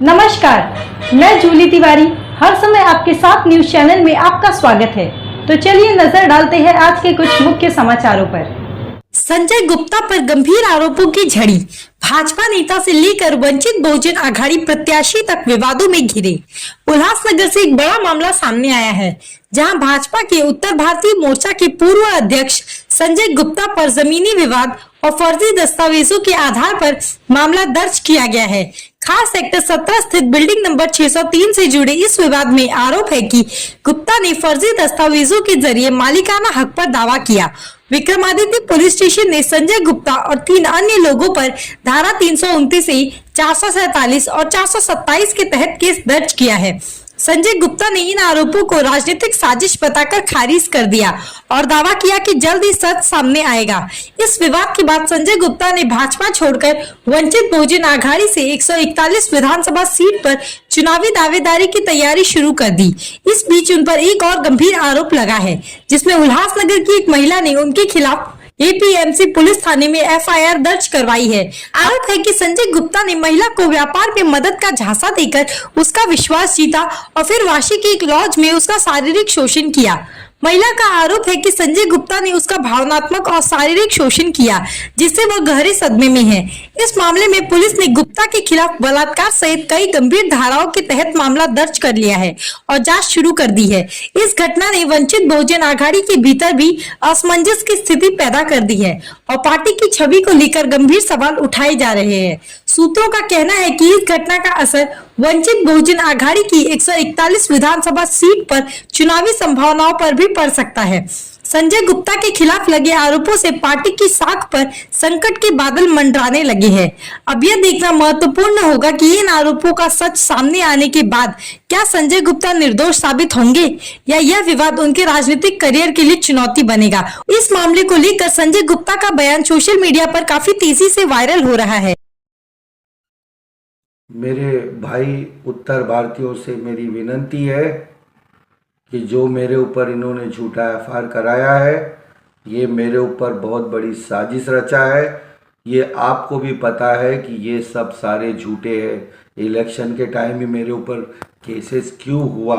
नमस्कार, मैं जूली तिवारी हर समय आपके साथ न्यूज चैनल में आपका स्वागत है। तो चलिए नजर डालते हैं आज के कुछ मुख्य समाचारों पर। संजय गुप्ता पर गंभीर आरोपों की झड़ी। भाजपा नेता से लेकर वंचित बहुजन आघाड़ी प्रत्याशी तक विवादों में घिरे। उल्लासनगर से एक बड़ा मामला सामने आया है, जहां भाजपा के उत्तर भारतीय मोर्चा के पूर्व अध्यक्ष संजय गुप्ता पर जमीनी विवाद और फर्जी दस्तावेजों के आधार पर मामला दर्ज किया गया है। खास सेक्टर 17 स्थित बिल्डिंग नंबर 603 से जुड़े इस विवाद में आरोप है कि गुप्ता ने फर्जी दस्तावेजों के जरिए मालिकाना हक पर दावा किया। विक्रमादित्य पुलिस स्टेशन ने संजय गुप्ता और 3 अन्य लोगों पर धारा 329A, 447 और 427 के तहत केस दर्ज किया है। संजय गुप्ता ने इन आरोपों को राजनीतिक साजिश बताकर खारिज कर दिया और दावा किया कि जल्द ही सच सामने आएगा। इस विवाद के बाद संजय गुप्ता ने भाजपा छोड़कर वंचित बहुजन आघाड़ी से 141 विधानसभा सीट पर चुनावी दावेदारी की तैयारी शुरू कर दी। इस बीच उन पर एक और गंभीर आरोप लगा है, जिसमें उल्लासनगर की एक महिला ने उनके खिलाफ एपीएमसी पुलिस थाने में एफआईआर दर्ज करवाई है। आरोप है कि संजय गुप्ता ने महिला को व्यापार में मदद का झांसा देकर उसका विश्वास जीता और फिर वाशी के एक लॉज में उसका शारीरिक शोषण किया। महिला का आरोप है कि संजय गुप्ता ने उसका भावनात्मक और शारीरिक शोषण किया, जिससे वह गहरे सदमे में है। इस मामले में पुलिस ने गुप्ता के खिलाफ बलात्कार सहित कई गंभीर धाराओं के तहत मामला दर्ज कर लिया है और जांच शुरू कर दी है। इस घटना ने वंचित बहुजन आघाड़ी के भीतर भी असमंजस की स्थिति पैदा कर दी है और पार्टी की छवि को लेकर गंभीर सवाल उठाए जा रहे हैं। सूत्रों का कहना है कि इस घटना का असर वंचित बहुजन आघाड़ी की 141 विधानसभा सीट पर चुनावी संभावनाओं पर भी पड़ सकता है। संजय गुप्ता के खिलाफ लगे आरोपों से पार्टी की साख पर संकट के बादल मंडराने लगे हैं। अब यह देखना महत्वपूर्ण होगा कि इन आरोपों का सच सामने आने के बाद क्या संजय गुप्ता निर्दोष साबित होंगे या यह विवाद उनके राजनीतिक करियर के लिए चुनौती बनेगा। इस मामले को लेकर संजय गुप्ता का बयान सोशल मीडिया पर काफी तेजी से वायरल हो रहा है। मेरे भाई उत्तर भारतीयों से मेरी विनती है कि जो मेरे ऊपर इन्होंने झूठा एफआईआर कराया है, ये मेरे ऊपर बहुत बड़ी साजिश रचा है। ये आपको भी पता है कि ये सब सारे झूठे हैं। इलेक्शन के टाइम ही मेरे ऊपर केसेस क्यों हुआ।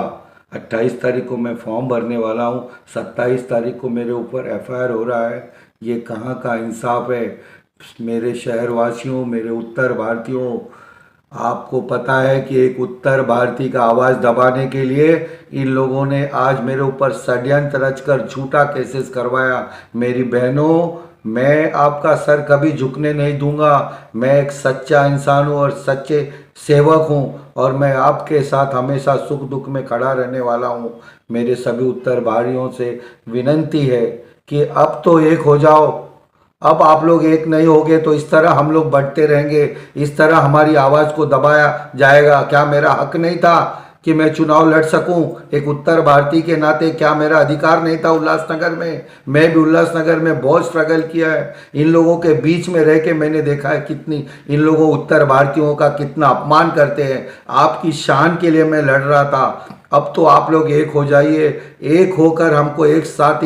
28 तारीख को मैं फॉर्म भरने वाला हूँ, 27 तारीख को मेरे ऊपर एफआईआर हो रहा है। ये कहाँ का इंसाफ है। मेरे शहरवासियों, मेरे उत्तर भारतीयों, आपको पता है कि एक उत्तर भारतीय का आवाज़ दबाने के लिए इन लोगों ने आज मेरे ऊपर षड्यंत्र रचकर झूठा केसेस करवाया। मेरी बहनों, मैं आपका सर कभी झुकने नहीं दूंगा। मैं एक सच्चा इंसान हूँ और सच्चे सेवक हूँ और मैं आपके साथ हमेशा सुख दुख में खड़ा रहने वाला हूँ। मेरे सभी उत्तर भाइयों से विनती है कि अब तो एक हो जाओ। अब आप लोग एक नहीं होगे तो इस तरह हम लोग बढ़ते रहेंगे, इस तरह हमारी आवाज़ को दबाया जाएगा। क्या मेरा हक नहीं था कि मैं चुनाव लड़ सकूं? एक उत्तर भारतीय के नाते क्या मेरा अधिकार नहीं था उल्लासनगर में? मैं भी उल्लासनगर में बहुत स्ट्रगल किया है। इन लोगों के बीच में रह के मैंने देखा है कितनी इन लोगों उत्तर भारतीयों का कितना अपमान करते हैं। आपकी शान के लिए मैं लड़ रहा था। अब तो आप लोग एक हो जाइए, एक होकर हमको एक साथ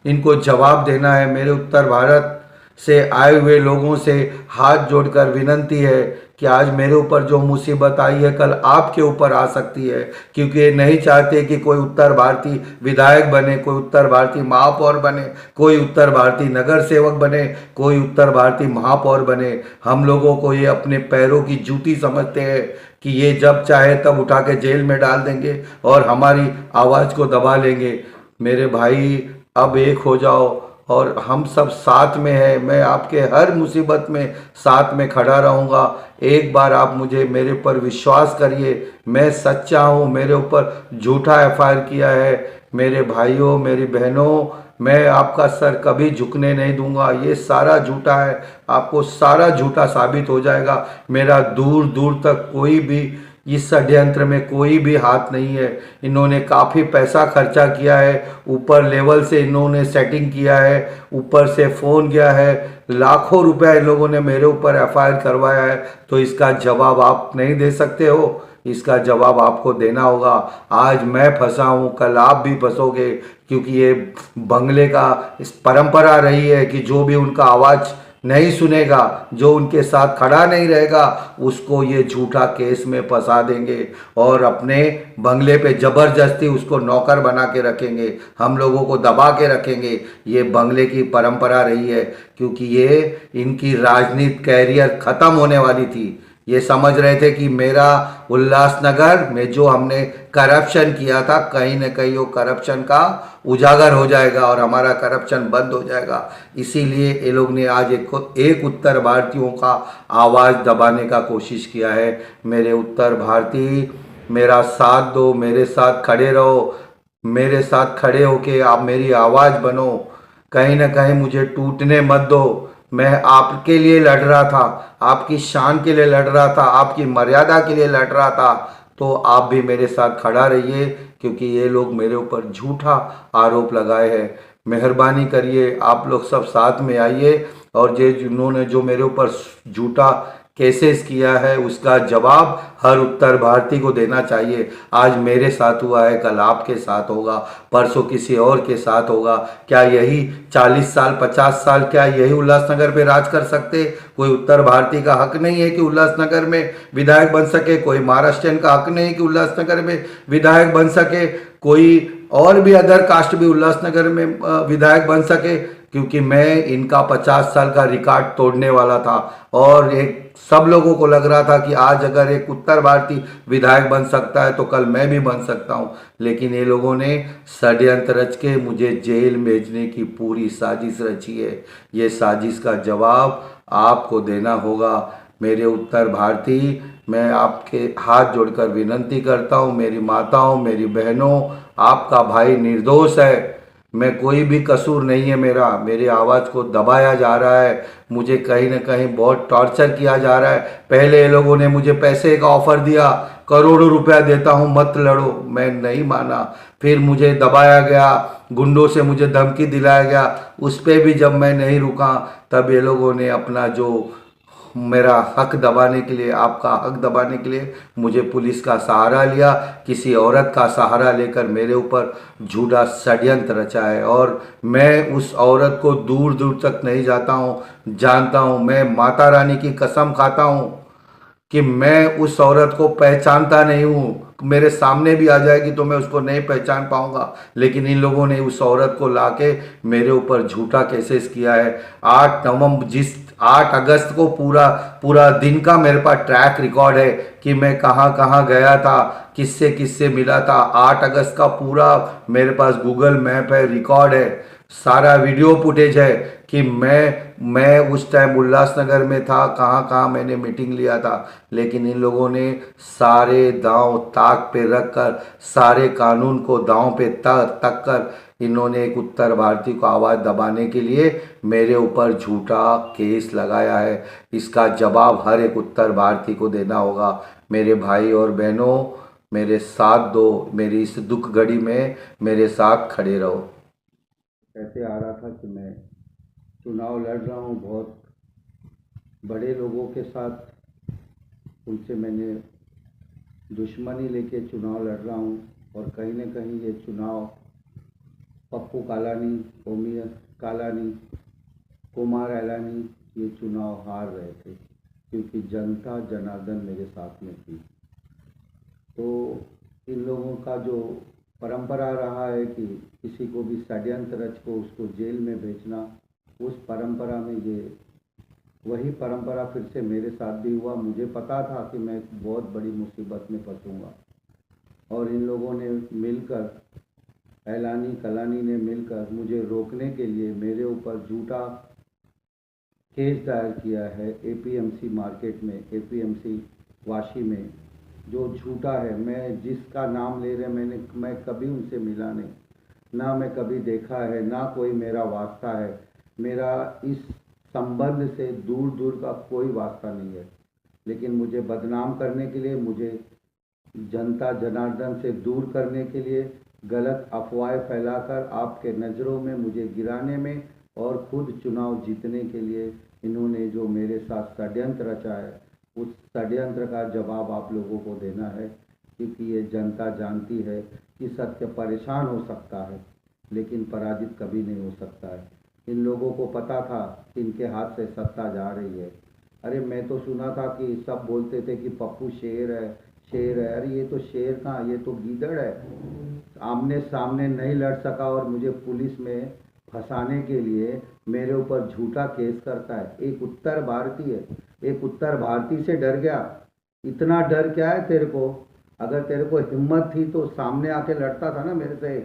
इनको जवाब देना है। मेरे उत्तर भारत से आए हुए लोगों से हाथ जोड़कर विनती है कि आज मेरे ऊपर जो मुसीबत आई है, कल आपके ऊपर आ सकती है, क्योंकि ये नहीं चाहते कि कोई उत्तर भारतीय विधायक बने, कोई उत्तर भारतीय महापौर बने, कोई उत्तर भारतीय नगर सेवक बने, कोई उत्तर भारतीय महापौर बने। हम लोगों को ये अपने पैरों की जूती समझते हैं कि ये जब चाहे तब उठा के जेल में डाल देंगे और हमारी आवाज़ को दबा लेंगे। मेरे भाई, अब एक हो जाओ और हम सब साथ में हैं। मैं आपके हर मुसीबत में साथ में खड़ा रहूँगा। एक बार आप मेरे ऊपर विश्वास करिए, मैं सच्चा हूँ। मेरे ऊपर झूठा एफआईआर किया है। मेरे भाइयों, मेरी बहनों, मैं आपका सर कभी झुकने नहीं दूंगा। ये सारा झूठा है, आपको सारा झूठा साबित हो जाएगा। मेरा दूर दूर तक कोई भी इस षड्यंत्र में कोई भी हाथ नहीं है। इन्होंने काफ़ी पैसा खर्चा किया है, ऊपर लेवल से इन्होंने सेटिंग किया है, ऊपर से फ़ोन गया है, लाखों रुपया इन लोगों ने मेरे ऊपर एफआईआर करवाया है। तो इसका जवाब आप नहीं दे सकते हो, इसका जवाब आपको देना होगा। आज मैं फंसा हूँ, कल आप भी फंसोगे, क्योंकि ये बंगले का इस परंपरा रही है कि जो भी उनका आवाज़ नहीं सुनेगा, जो उनके साथ खड़ा नहीं रहेगा, उसको ये झूठा केस में फंसा देंगे और अपने बंगले पे ज़बरदस्ती उसको नौकर बना के रखेंगे, हम लोगों को दबा के रखेंगे। ये बंगले की परंपरा रही है, क्योंकि ये इनकी राजनीतिक कैरियर ख़त्म होने वाली थी। ये समझ रहे थे कि मेरा उल्लासनगर में जो हमने करप्शन किया था, कहीं न कहीं वो करप्शन का उजागर हो जाएगा और हमारा करप्शन बंद हो जाएगा। इसीलिए ये लोग ने आज एक उत्तर भारतीयों का आवाज़ दबाने का कोशिश किया है। मेरे उत्तर भारतीय, मेरा साथ दो, मेरे साथ खड़े रहो, मेरे साथ खड़े होके आप मेरी आवाज़ बनो, कहीं ना कहीं मुझे टूटने मत दो। मैं आपके लिए लड़ रहा था, आपकी शान के लिए लड़ रहा था, आपकी मर्यादा के लिए लड़ रहा था, तो आप भी मेरे साथ खड़ा रहिए, क्योंकि ये लोग मेरे ऊपर झूठा आरोप लगाए हैं। मेहरबानी करिए, आप लोग सब साथ में आइए और जिन्होंने जो मेरे ऊपर झूठा केसेस किया है उसका जवाब हर उत्तर भारतीय को देना चाहिए। आज मेरे साथ हुआ है, कल आपके साथ होगा, परसों किसी और के साथ होगा। क्या यही 40 साल 50 साल क्या यही उल्लासनगर पे राज कर सकते? कोई उत्तर भारतीय का हक नहीं है कि उल्लासनगर में विधायक बन सके? कोई महाराष्ट्रियन का हक नहीं है कि उल्लासनगर में विधायक बन सके? कोई और भी अदर कास्ट भी उल्लासनगर में विधायक बन सके? क्योंकि मैं इनका 50 साल का रिकॉर्ड तोड़ने वाला था और एक सब लोगों को लग रहा था कि आज अगर एक उत्तर भारतीय विधायक बन सकता है तो कल मैं भी बन सकता हूं। लेकिन ये लोगों ने षड्यंत्र रच के मुझे जेल भेजने की पूरी साजिश रची है। ये साजिश का जवाब आपको देना होगा। मेरे उत्तर भारतीय, मैं आपके हाथ जोड़कर विनती करता हूं, मेरी माताओं, मेरी बहनों, आपका भाई निर्दोष है। मैं कोई भी कसूर नहीं है मेरा, मेरी आवाज़ को दबाया जा रहा है, मुझे कहीं ना कहीं बहुत टॉर्चर किया जा रहा है। पहले ये लोगों ने मुझे पैसे का ऑफर दिया, करोड़ों रुपया देता हूँ मत लड़ो, मैं नहीं माना। फिर मुझे दबाया गया, गुंडों से मुझे धमकी दिलाया गया, उस पर भी जब मैं नहीं रुका तब ये लोगों ने अपना जो मेरा हक दबाने के लिए, आपका हक दबाने के लिए मुझे पुलिस का सहारा लिया, किसी औरत का सहारा लेकर मेरे ऊपर झूठा षड्यंत्र रचा है। और मैं उस औरत को दूर दूर तक नहीं जाता हूँ, जानता हूँ, मैं माता रानी की कसम खाता हूँ कि मैं उस औरत को पहचानता नहीं हूँ। मेरे सामने भी आ जाएगी तो मैं उसको नहीं पहचान पाऊंगा। लेकिन इन लोगों ने उस औरत को लाके मेरे ऊपर झूठा केसेस किया है। 8 अगस्त को पूरा पूरा दिन का मेरे पास ट्रैक रिकॉर्ड है कि मैं कहाँ कहाँ गया था, किससे किससे मिला था। 8 अगस्त का पूरा मेरे पास गूगल मैप है, रिकॉर्ड है, सारा वीडियो फुटेज है कि मैं उस टाइम उल्लासनगर में था, कहाँ कहाँ मैंने मीटिंग लिया था। लेकिन इन लोगों ने सारे दांव ताक पे रख कर, सारे कानून को दांव पे तक कर इन्होंने एक उत्तर भारतीय को आवाज़ दबाने के लिए मेरे ऊपर झूठा केस लगाया है। इसका जवाब हर एक उत्तर भारतीय को देना होगा। मेरे भाई और बहनों, मेरे साथ दो, मेरी इस दुख घड़ी में मेरे साथ खड़े रहो। ऐसे आ रहा था कि मैं चुनाव लड़ रहा हूँ बहुत बड़े लोगों के साथ, उनसे मैंने दुश्मनी लेके चुनाव लड़ रहा हूँ और कहीं न कहीं ये चुनाव पप्पू कालानी, ओमी कालानी, कुमार एलानी ये चुनाव हार रहे थे, क्योंकि जनता जनार्दन मेरे साथ में थी। तो इन लोगों का जो परंपरा रहा है कि किसी को भी षड्यंत्र रच को उसको जेल में भेजना, उस परंपरा में ये वही परंपरा फिर से मेरे साथ भी हुआ। मुझे पता था कि मैं बहुत बड़ी मुसीबत में फंसूंगा और इन लोगों ने मिलकर, एलानी कलानी ने मिलकर मुझे रोकने के लिए मेरे ऊपर झूठा केस दायर किया है एपीएमसी मार्केट में, एपीएमसी वाशी में, जो झूठा है। मैं जिसका नाम ले रहे मैं कभी उनसे मिला नहीं, ना मैं कभी देखा है, ना कोई मेरा वास्ता है। मेरा इस संबंध से दूर दूर का कोई वास्ता नहीं है। लेकिन मुझे बदनाम करने के लिए, मुझे जनता जनार्दन से दूर करने के लिए, गलत अफवाहें फैलाकर आपके नज़रों में मुझे गिराने में और खुद चुनाव जीतने के लिए इन्होंने जो मेरे साथ षड्यंत्र रचा है, उस षड्यंत्र का जवाब आप लोगों को देना है। क्योंकि ये जनता जानती है कि सत्य परेशान हो सकता है लेकिन पराजित कभी नहीं हो सकता है। इन लोगों को पता था कि इनके हाथ से सत्ता जा रही है। अरे मैं तो सुना था कि सब बोलते थे कि पप्पू शेर है, शेर है। अरे ये तो शेर कहाँ, ये तो गीदड़ है। आमने सामने नहीं लड़ सका और मुझे पुलिस में फंसाने के लिए मेरे ऊपर झूठा केस करता है। एक उत्तर भारतीय से डर गया। इतना डर क्या है तेरे को? अगर तेरे को हिम्मत थी तो सामने आके लड़ता था ना मेरे से,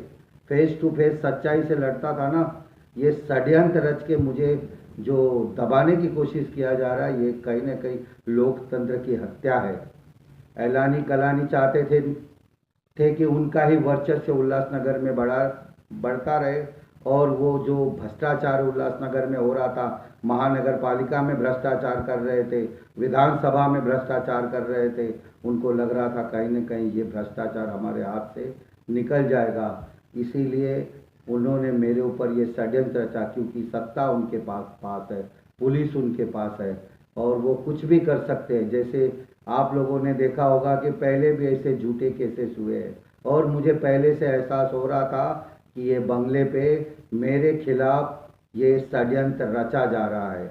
फेस टू फेस सच्चाई से लड़ता था ना। ये षड्यंत्र रच के मुझे जो दबाने की कोशिश किया जा रहा है, ये कहीं ना कहीं लोकतंत्र की हत्या है। ऐलानी कलानी चाहते थे कि उनका ही वर्चस्व उल्लासनगर में बढ़ता रहे, और वो जो भ्रष्टाचार उल्लासनगर में हो रहा था, महानगर पालिका में भ्रष्टाचार कर रहे थे, विधानसभा में भ्रष्टाचार कर रहे थे, उनको लग रहा था कहीं न कहीं ये भ्रष्टाचार हमारे हाथ से निकल जाएगा। इसीलिए उन्होंने मेरे ऊपर ये षड्यंत्र रचा, क्योंकि सत्ता उनके पास है, पुलिस उनके पास है और वो कुछ भी कर सकते हैं। जैसे आप लोगों ने देखा होगा कि पहले भी ऐसे झूठे केसेस हुए हैं, और मुझे पहले से एहसास हो रहा था कि ये बंगले पे मेरे खिलाफ ये षड्यंत्र रचा जा रहा है।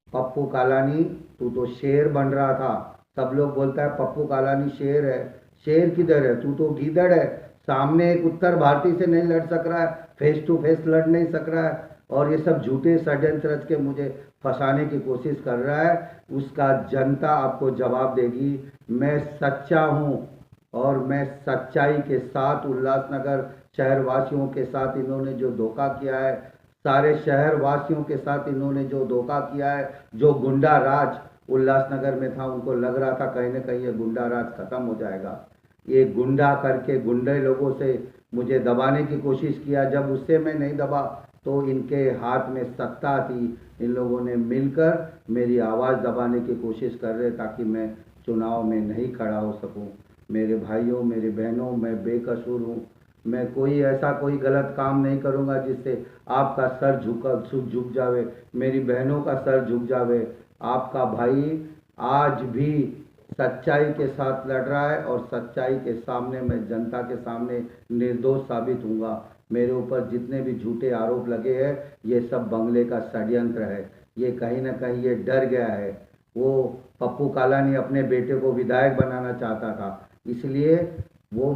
पप्पू कालानी, तू तो शेर बन रहा था। सब लोग बोलता है पप्पू कालानी शेर है। शेर किधर है? तू तो गीदड़ है। सामने एक उत्तर भारतीय से नहीं लड़ सक रहा है, फेस टू फेस लड़ नहीं सक रहा है, और ये सब झूठे षड्यंत्र रच के मुझे फंसाने की कोशिश कर रहा है। उसका जनता आपको जवाब देगी। मैं सच्चा हूँ और मैं सच्चाई के साथ उल्लासनगर शहरवासियों के साथ इन्होंने जो धोखा किया है, सारे शहरवासियों के साथ इन्होंने जो धोखा किया है, जो गुंडा राज उल्लासनगर में था, उनको लग रहा था कहीं ना कहीं ये गुंडा राज खत्म हो जाएगा। ये गुंडा करके गुंडे लोगों से मुझे दबाने की कोशिश किया। जब उससे मैं नहीं दबा तो इनके हाथ में सत्ता थी। इन लोगों ने मिलकर मेरी आवाज़ दबाने की कोशिश कर रहे ताकि मैं चुनाव में नहीं खड़ा हो सकूं। मेरे भाइयों, मेरी बहनों, मैं बेकसूर हूं। मैं कोई गलत काम नहीं करूंगा जिससे आपका सर झुक जावे, मेरी बहनों का सर झुक जावे। आपका भाई आज भी सच्चाई के साथ लड़ रहा है और सच्चाई के सामने मैं जनता के सामने निर्दोष साबित होऊंगा। मेरे ऊपर जितने भी झूठे आरोप लगे हैं, ये सब बंगले का षड्यंत्र है। ये कहीं ना कहीं ये डर गया है। वो पप्पू कालानी अपने बेटे को विधायक बनाना चाहता था, इसलिए वो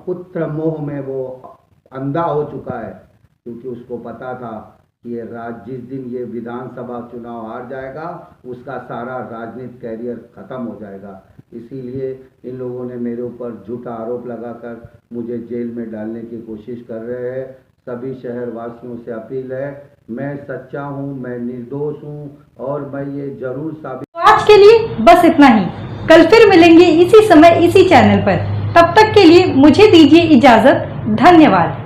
पुत्र मोह में वो अंधा हो चुका है, क्योंकि उसको पता था कि ये जिस दिन ये विधानसभा चुनाव हार जाएगा, उसका सारा राजनीतिक कैरियर खत्म हो जाएगा। इसीलिए इन लोगों ने मेरे ऊपर झूठा आरोप लगाकर मुझे जेल में डालने की कोशिश कर रहे हैं। सभी शहरवासियों से अपील है, मैं सच्चा हूँ, मैं निर्दोष हूँ और मैं ये जरूर साबित। तो आज के लिए बस इतना ही। कल फिर मिलेंगे इसी समय इसी चैनल पर। तब तक के लिए मुझे दीजिए इजाजत। धन्यवाद।